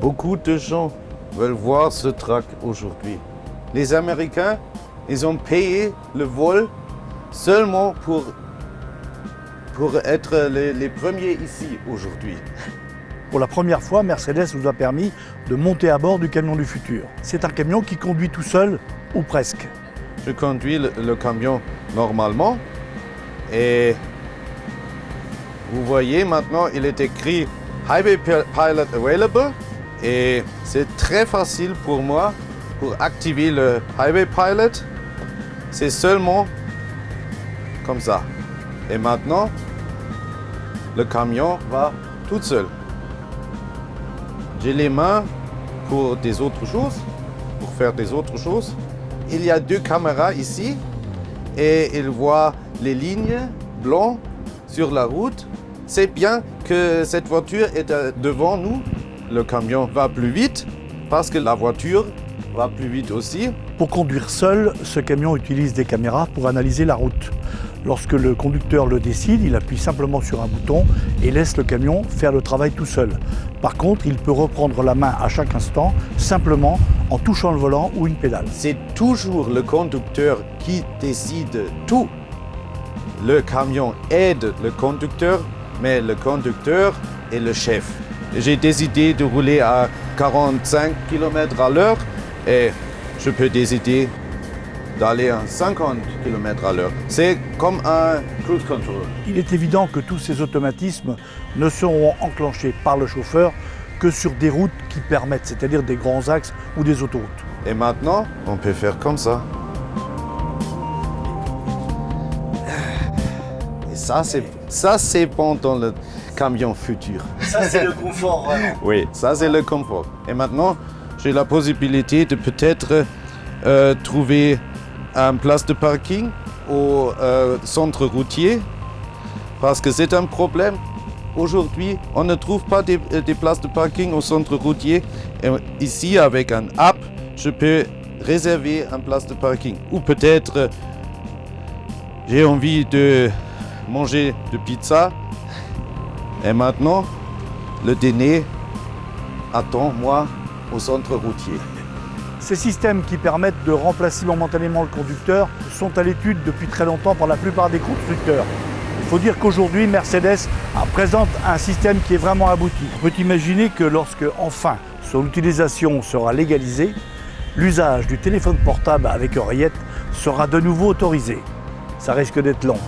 Beaucoup de gens veulent voir ce truck aujourd'hui. Les Américains, ils ont payé le vol seulement pour être les premiers ici aujourd'hui. Pour la première fois, Mercedes nous a permis de monter à bord du camion du futur. C'est un camion qui conduit tout seul, ou presque. Je conduis le camion normalement et vous voyez maintenant, il est écrit Highway Pilot Available et c'est très facile pour moi pour activer le Highway Pilot. C'est seulement comme ça. Et maintenant, le camion va tout seul. J'ai les mains pour des autres choses, pour faire des autres choses. Il y a 2 caméras ici et il voit les lignes blanches sur la route. C'est bien que cette voiture est devant nous. Le camion va plus vite parce que la voiture va plus vite aussi. Pour conduire seul, ce camion utilise des caméras pour analyser la route. Lorsque le conducteur le décide, il appuie simplement sur un bouton et laisse le camion faire le travail tout seul. Par contre, il peut reprendre la main à chaque instant, simplement en touchant le volant ou une pédale. C'est toujours le conducteur qui décide tout. Le camion aide le conducteur, mais le conducteur est le chef. J'ai décidé de rouler à 45 km/h et je peux décider d'aller à 50 km/h. C'est comme un cruise control. Il est évident que tous ces automatismes ne seront enclenchés par le chauffeur que sur des routes qui permettent, c'est-à-dire des grands axes ou des autoroutes. Et maintenant, on peut faire comme ça. Et ça c'est bon dans le camion futur. Ça, c'est le confort, vraiment. Oui, ça c'est le confort. Et maintenant, j'ai la possibilité de peut-être trouver une place de parking au centre routier parce que c'est un problème. Aujourd'hui, on ne trouve pas des places de parking au centre routier. Et ici, avec une app, je peux réserver une place de parking. Ou peut-être, j'ai envie de manger de pizza. Et maintenant, le dîner attend moi au centre routier. Ces systèmes qui permettent de remplacer momentanément le conducteur sont à l'étude depuis très longtemps par la plupart des constructeurs. Il faut dire qu'aujourd'hui, Mercedes présente un système qui est vraiment abouti. On peut imaginer que lorsque, enfin, son utilisation sera légalisée, l'usage du téléphone portable avec oreillette sera de nouveau autorisé. Ça risque d'être long.